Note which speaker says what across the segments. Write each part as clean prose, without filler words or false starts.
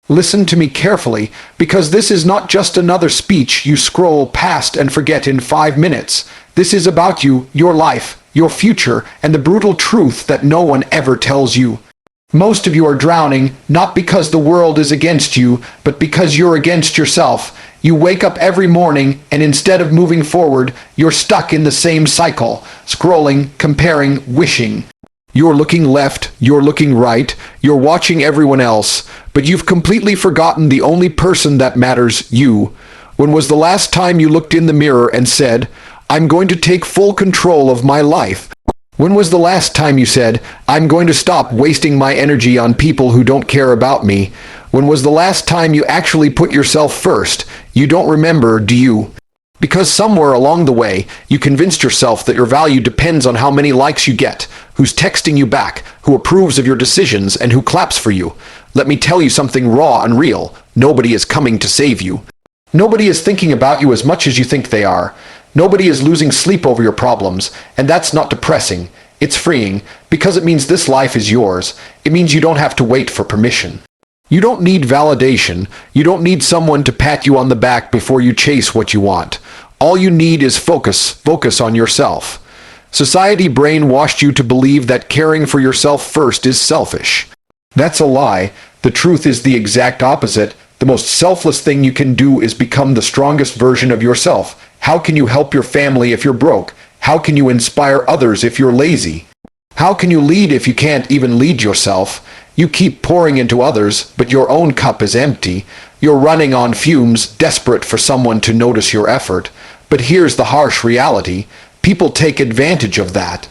Speaker 1: Listen to me carefully, because this is not just another speech you scroll past and forget in 5 minutes. This is about you, your life, your future, and the brutal truth that no one ever tells you. Most of you are drowning, not because the world is against you, but because you're against yourself. You wake up every morning, and instead of moving forward, you're stuck in the same cycle, scrolling, comparing, wishing. You're looking left, you're looking right, you're watching everyone else, but you've completely forgotten the only person that matters, you. When was the last time you looked in the mirror and said, "I'm going to take full control of my life"? When was the last time you said, "I'm going to stop wasting my energy on people who don't care about me"? When was the last time you actually put yourself first? You don't remember, do you? Because somewhere along the way, you convinced yourself that your value depends on how many likes you get, who's texting you back, who approves of your decisions, and who claps for you. Let me tell you something raw and real. Nobody is coming to save you. Nobody is thinking about you as much as you think they are. Nobody is losing sleep over your problems, and that's not depressing. It's freeing, because it means this life is yours. It means you don't have to wait for permission. You don't need validation. You don't need someone to pat you on the back before you chase what you want. All you need is focus on yourself. Society brainwashed you to believe that caring for yourself first is selfish. That's a lie. The truth is the exact opposite. The most selfless thing you can do is become the strongest version of yourself. How can you help your family if you're broke? How can you inspire others if you're lazy? How can you lead if you can't even lead yourself? You keep pouring into others, but your own cup is empty. You're running on fumes, desperate for someone to notice your effort. But here's the harsh reality. People take advantage of that.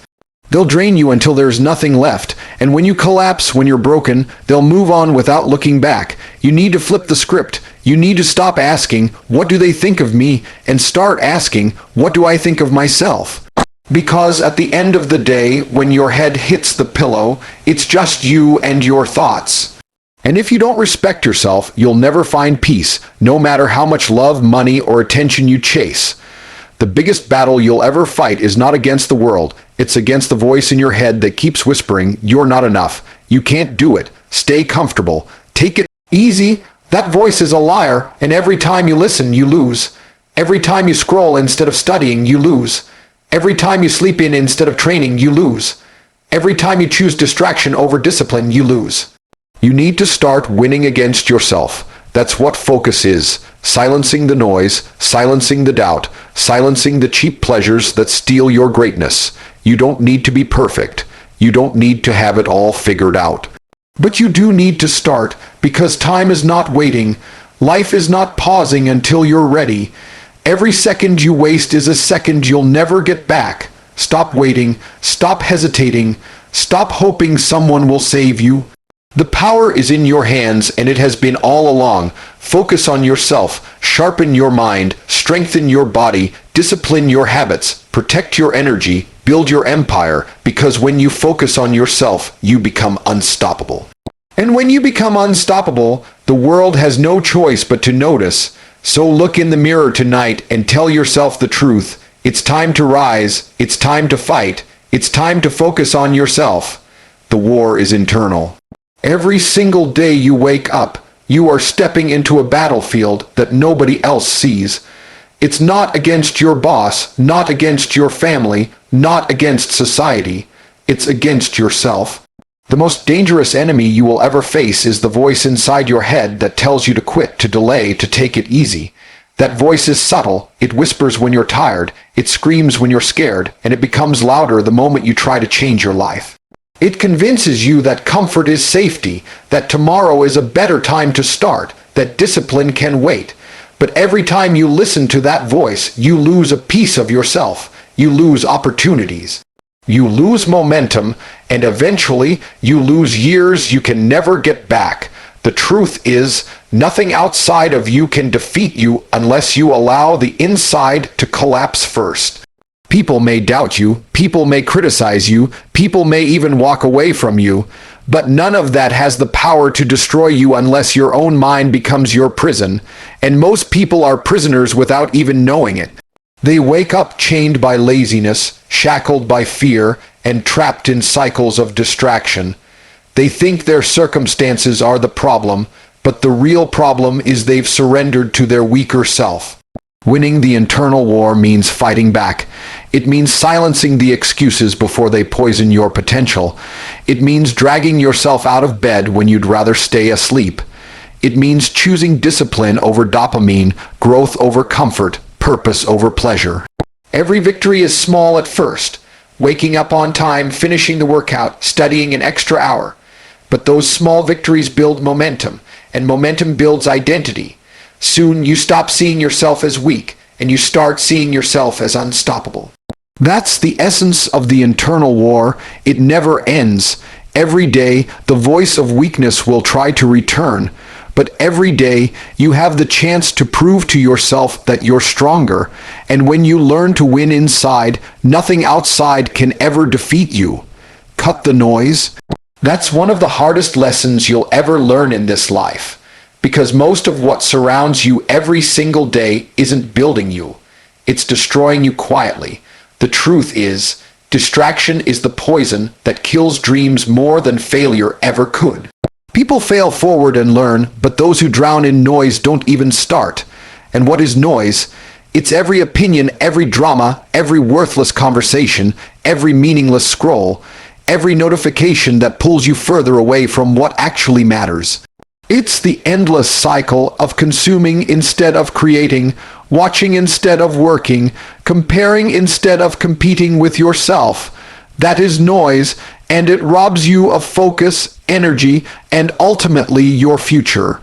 Speaker 1: They'll drain you until there's nothing left, and when you collapse, when you're broken, they'll move on without looking back. You need to flip the script. You need to stop asking, "What do they think of me?" and start asking, "What do I think of myself?" Because at the end of the day, when your head hits the pillow, it's just you and your thoughts. And if you don't respect yourself, you'll never find peace, no matter how much love, money, or attention you chase. The biggest battle you'll ever fight is not against the world. It's against the voice in your head that keeps whispering, "You're not enough. You can't do it. Stay comfortable. Take it easy." That voice is a liar, and every time you listen, you lose. Every time you scroll instead of studying, you lose. Every time you sleep in instead of training, you lose. Every time you choose distraction over discipline, you lose. You need to start winning against yourself. That's what focus is. Silencing the noise, silencing the doubt, silencing the cheap pleasures that steal your greatness. You don't need to be perfect. You don't need to have it all figured out. But you do need to start, because time is not waiting. Life is not pausing until you're ready. Every second you waste is a second you'll never get back. Stop waiting. Stop hesitating. Stop hoping someone will save you. The power is in your hands, and it has been all along. Focus on yourself. Sharpen your mind. Strengthen your body. Discipline your habits. Protect your energy. Build your empire, because when you focus on yourself, you become unstoppable. And when you become unstoppable, the world has no choice but to notice. So look in the mirror tonight and tell yourself the truth. It's time to rise. It's time to fight. It's time to focus on yourself. The war is internal. Every single day you wake up, you are stepping into a battlefield that nobody else sees. It's not against your boss, not against your family, not against society. It's against yourself. The most dangerous enemy you will ever face is the voice inside your head that tells you to quit, to delay, to take it easy. That voice is subtle. It whispers when you're tired. It screams when you're scared, and it becomes louder the moment you try to change your life. It convinces you that comfort is safety, that tomorrow is a better time to start, that discipline can wait. But every time you listen to that voice, you lose a piece of yourself. You lose opportunities. You lose momentum, and eventually you lose years you can never get back. The truth is, nothing outside of you can defeat you unless you allow the inside to collapse first. People may doubt you, people may criticize you, people may even walk away from you, but none of that has the power to destroy you unless your own mind becomes your prison, and most people are prisoners without even knowing it. They wake up chained by laziness, shackled by fear, and trapped in cycles of distraction. They think their circumstances are the problem, But the real problem is they've surrendered to their weaker self. Winning the internal war means fighting back. It means silencing the excuses before they poison your potential. It means dragging yourself out of bed when you'd rather stay asleep. It means choosing discipline over dopamine, growth over comfort, purpose over pleasure. Every victory is small at first. Waking up on time, finishing the workout, studying an extra hour. But those small victories build momentum, and momentum builds identity. Soon you stop seeing yourself as weak, and you start seeing yourself as unstoppable. That's the essence of the internal war. It never ends. Every day, the voice of weakness will try to return, but every day you have the chance to prove to yourself that you're stronger, and when you learn to win inside, nothing outside can ever defeat you. Cut the noise. That's one of the hardest lessons you'll ever learn in this life. Because most of what surrounds you every single day isn't building you. It's destroying you quietly. The truth is, distraction is the poison that kills dreams more than failure ever could. People fail forward and learn, but those who drown in noise don't even start. And what is noise? It's every opinion, every drama, every worthless conversation, every meaningless scroll, every notification that pulls you further away from what actually matters. It's the endless cycle of consuming instead of creating, watching instead of working, comparing instead of competing with yourself. That is noise, and it robs you of focus, energy, and ultimately your future.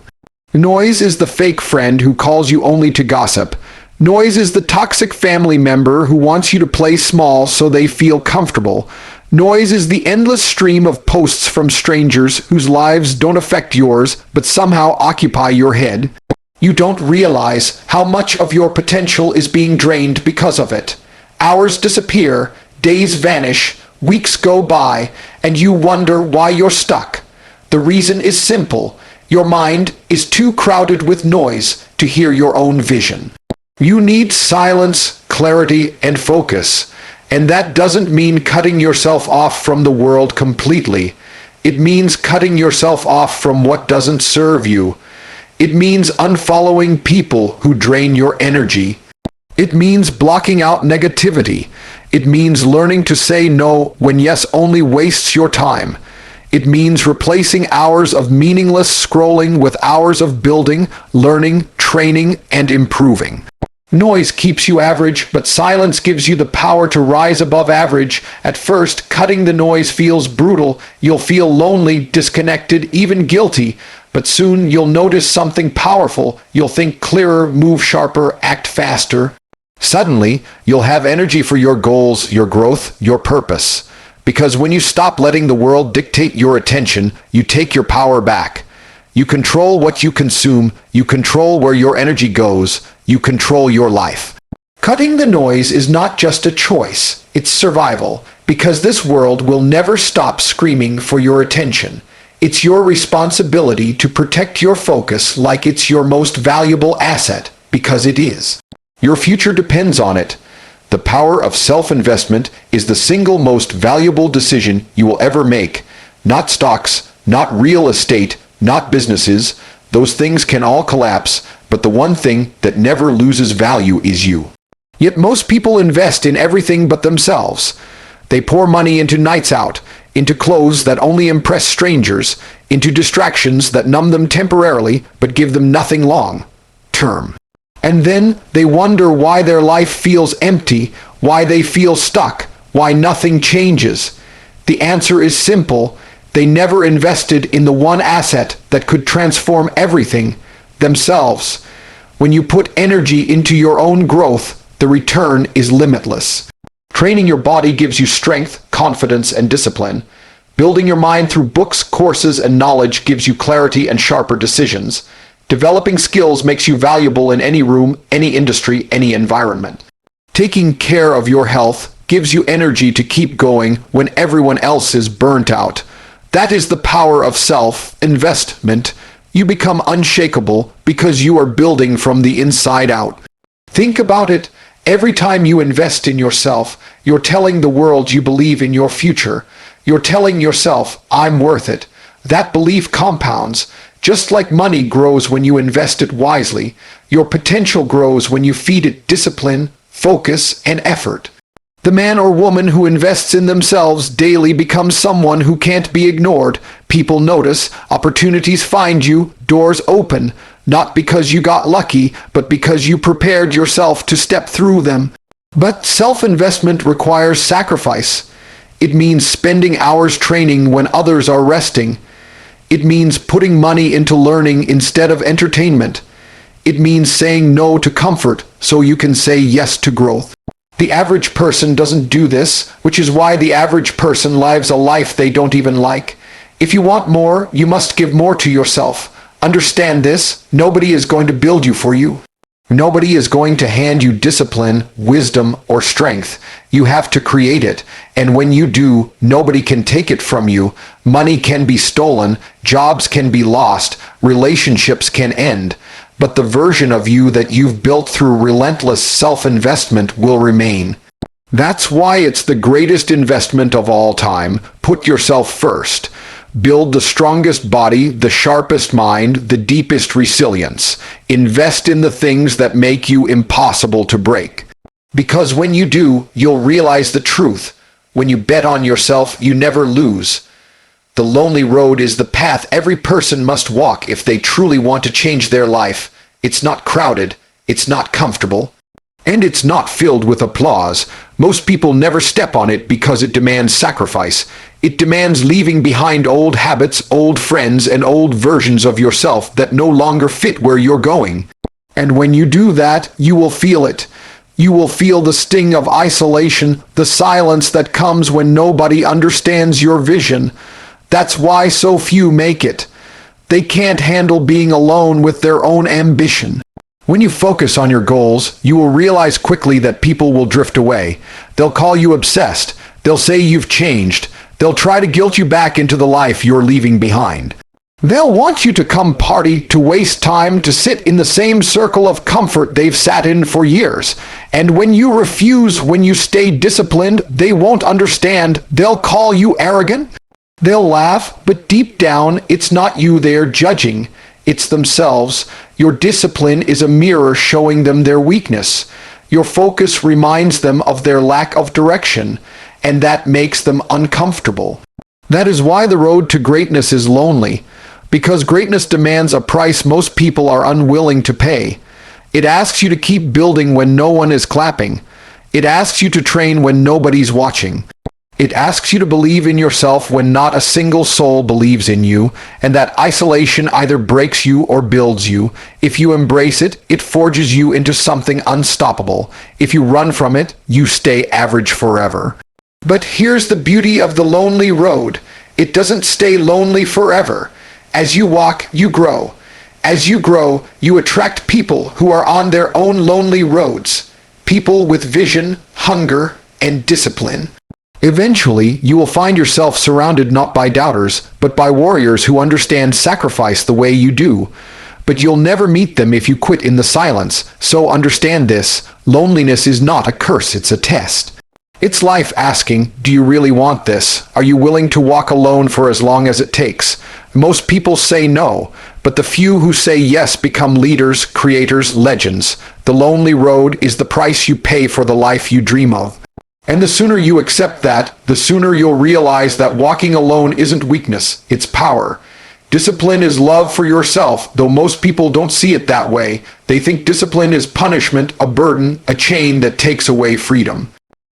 Speaker 1: Noise is the fake friend who calls you only to gossip. Noise is the toxic family member who wants you to play small so they feel comfortable. Noise is the endless stream of posts from strangers whose lives don't affect yours but somehow occupy your head. You don't realize how much of your potential is being drained because of it. Hours disappear, days vanish, weeks go by, and you wonder why you're stuck. The reason is simple. Your mind is too crowded with noise to hear your own vision. You need silence, clarity, and focus. And that doesn't mean cutting yourself off from the world completely. It means cutting yourself off from what doesn't serve you. It means unfollowing people who drain your energy. It means blocking out negativity. It means learning to say no when yes only wastes your time. It means replacing hours of meaningless scrolling with hours of building, learning, training, and improving. Noise keeps you average, but silence gives you the power to rise above average. At first, cutting the noise feels brutal. You'll feel lonely, disconnected, even guilty. But soon you'll notice something powerful. You'll think clearer, move sharper, act faster. Suddenly, you'll have energy for your goals, your growth, your purpose. Because when you stop letting the world dictate your attention, you take your power back. You control what you consume. You control where your energy goes. You control your life. Cutting the noise is not just a choice, it's survival, because this world will never stop screaming for your attention. It's your responsibility to protect your focus like it's your most valuable asset, because it is. Your future depends on it. The power of self-investment is the single most valuable decision you will ever make. Not stocks, not real estate, not businesses. Those things can all collapse, but the one thing that never loses value is you. Yet most people invest in everything but themselves. They pour money into nights out, into clothes that only impress strangers, into distractions that numb them temporarily but give them nothing long-term. And then they wonder why their life feels empty, why they feel stuck, why nothing changes. The answer is simple. They never invested in the one asset that could transform everything, themselves. When you put energy into your own growth, the return is limitless. Training your body gives you strength, confidence, and discipline. Building your mind through books, courses, and knowledge gives you clarity and sharper decisions. Developing skills makes you valuable in any room, any industry, any environment. Taking care of your health gives you energy to keep going when everyone else is burnt out. That is the power of self-investment. You become unshakable because you are building from the inside out. Think about it. Every time you invest in yourself, you're telling the world you believe in your future. You're telling yourself, I'm worth it. That belief compounds. Just like money grows when you invest it wisely, your potential grows when you feed it discipline, focus, and effort. The man or woman who invests in themselves daily becomes someone who can't be ignored. People notice, opportunities find you, doors open, not because you got lucky, but because you prepared yourself to step through them. But self-investment requires sacrifice. It means spending hours training when others are resting. It means putting money into learning instead of entertainment. It means saying no to comfort so you can say yes to growth. The average person doesn't do this, which is why the average person lives a life they don't even like. If you want more, you must give more to yourself. Understand this, nobody is going to build you for you. Nobody is going to hand you discipline, wisdom, or strength. You have to create it, and when you do, nobody can take it from you. Money can be stolen, jobs can be lost, relationships can end, but the version of you that you've built through relentless self-investment will remain. That's why it's the greatest investment of all time. Put yourself first. Build the strongest body, the sharpest mind, the deepest resilience. Invest in the things that make you impossible to break. Because when you do, you'll realize the truth. When you bet on yourself, you never lose. The lonely road is the path every person must walk if they truly want to change their life. It's not crowded, it's not comfortable, and it's not filled with applause. Most people never step on it because it demands sacrifice. It demands leaving behind old habits, old friends, and old versions of yourself that no longer fit where you're going. And when you do that, you will feel it. You will feel the sting of isolation, the silence that comes when nobody understands your vision. That's why so few make it. They can't handle being alone with their own ambition. When you focus on your goals, you will realize quickly that people will drift away. They'll call you obsessed. They'll say you've changed. They'll try to guilt you back into the life you're leaving behind. They'll want you to come party, to waste time, to sit in the same circle of comfort they've sat in for years. And when you refuse, when you stay disciplined, they won't understand. They'll call you arrogant. They'll laugh, but deep down, it's not you they're judging. It's themselves. Your discipline is a mirror showing them their weakness. Your focus reminds them of their lack of direction, and that makes them uncomfortable. That is why the road to greatness is lonely, because greatness demands a price most people are unwilling to pay. It asks you to keep building when no one is clapping. It asks you to train when nobody's watching. It asks you to believe in yourself when not a single soul believes in you, and that isolation either breaks you or builds you. If you embrace it, it forges you into something unstoppable. If you run from it, you stay average forever. But here's the beauty of the lonely road. It doesn't stay lonely forever. As you walk, you grow. As you grow, you attract people who are on their own lonely roads. People with vision, hunger, and discipline. Eventually, you will find yourself surrounded not by doubters, but by warriors who understand sacrifice the way you do. But you'll never meet them if you quit in the silence, so understand this: loneliness is not a curse, it's a test. It's life asking, do you really want this? Are you willing to walk alone for as long as it takes? Most people say no, but the few who say yes become leaders, creators, legends. The lonely road is the price you pay for the life you dream of. And the sooner you accept that, the sooner you'll realize that walking alone isn't weakness, it's power. Discipline is love for yourself, though most people don't see it that way. They think discipline is punishment, a burden, a chain that takes away freedom.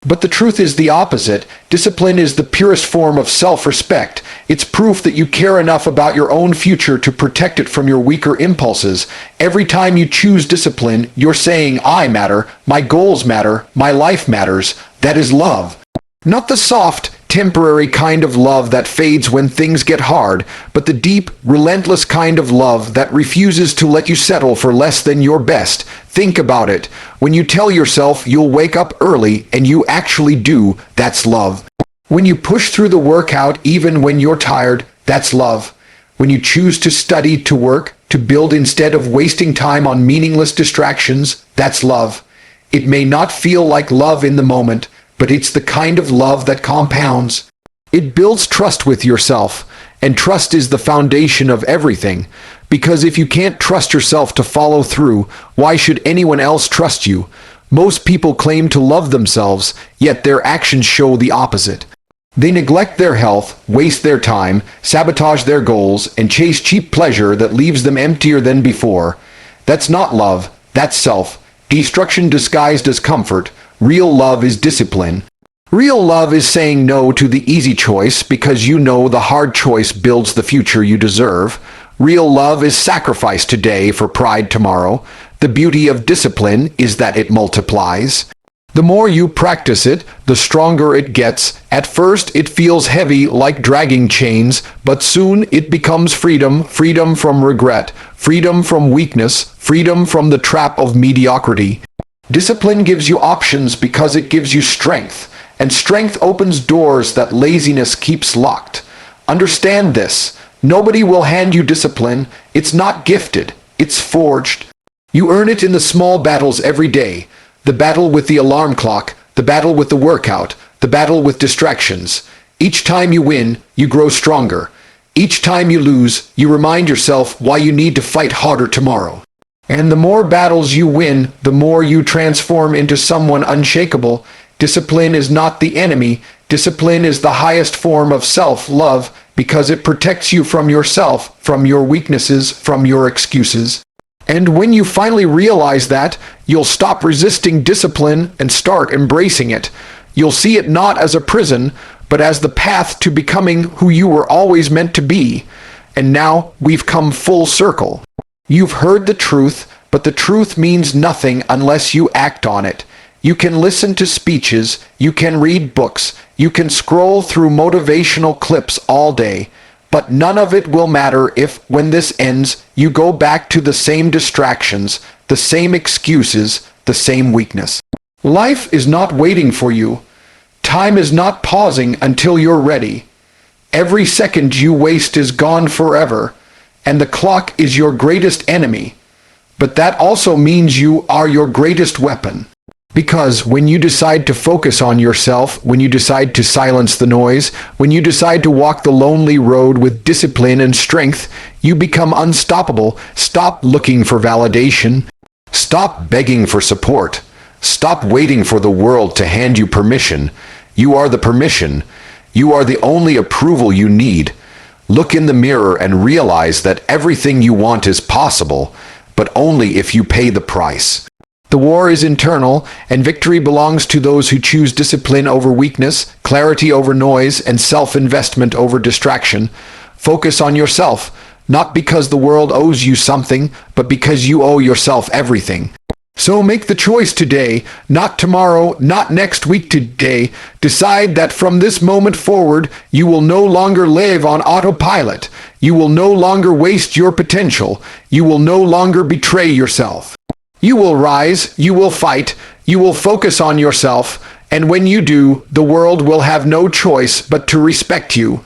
Speaker 1: But the truth is the opposite. Discipline is the purest form of self-respect. It's proof that you care enough about your own future to protect it from your weaker impulses. Every time you choose discipline, you're saying, I matter, my goals matter, my life matters. That is love. Not the soft, temporary kind of love that fades when things get hard, but the deep, relentless kind of love that refuses to let you settle for less than your best. Think about it. When you tell yourself you'll wake up early and you actually do, that's love. When you push through the workout even when you're tired, that's love. When you choose to study, to work, to build instead of wasting time on meaningless distractions, that's love. It may not feel like love in the moment, but it's the kind of love that compounds. It builds trust with yourself, and trust is the foundation of everything. Because if you can't trust yourself to follow through, why should anyone else trust you? Most people claim to love themselves, yet their actions show the opposite. They neglect their health, waste their time, sabotage their goals, and chase cheap pleasure that leaves them emptier than before. That's not love, that's self-destruction disguised as comfort. Real love is discipline. Real love is saying no to the easy choice because you know the hard choice builds the future you deserve. Real love is sacrifice today for pride tomorrow. The beauty of discipline is that it multiplies. The more you practice it, the stronger it gets. At first, it feels heavy like dragging chains, but soon it becomes freedom, freedom from regret, freedom from weakness, freedom from the trap of mediocrity. Discipline gives you options because it gives you strength, and strength opens doors that laziness keeps locked. Understand this. Nobody will hand you discipline. It's not gifted. It's forged. You earn it in the small battles every day. The battle with the alarm clock, the battle with the workout, the battle with distractions. Each time you win, you grow stronger. Each time you lose, you remind yourself why you need to fight harder tomorrow. And the more battles you win, the more you transform into someone unshakable. Discipline is not the enemy. Discipline is the highest form of self-love because it protects you from yourself, from your weaknesses, from your excuses. And when you finally realize that, you'll stop resisting discipline and start embracing it. You'll see it not as a prison, but as the path to becoming who you were always meant to be. And now we've come full circle. You've heard the truth, but the truth means nothing unless you act on it. You can listen to speeches, you can read books, you can scroll through motivational clips all day, but none of it will matter if, when this ends, you go back to the same distractions, the same excuses, the same weakness. Life is not waiting for you. Time is not pausing until you're ready. Every second you waste is gone forever, and the clock is your greatest enemy. But that also means you are your greatest weapon. Because when you decide to focus on yourself, when you decide to silence the noise, when you decide to walk the lonely road with discipline and strength, you become unstoppable. Stop looking for validation. Stop begging for support. Stop waiting for the world to hand you permission. You are the permission. You are the only approval you need. Look in the mirror and realize that everything you want is possible, but only if you pay the price. The war is internal, and victory belongs to those who choose discipline over weakness, clarity over noise, and self-investment over distraction. Focus on yourself, not because the world owes you something, but because you owe yourself everything. So make the choice today, not tomorrow, not next week, today. Decide that from this moment forward, you will no longer live on autopilot. You will no longer waste your potential. You will no longer betray yourself. You will rise, you will fight, you will focus on yourself, and when you do, the world will have no choice but to respect you.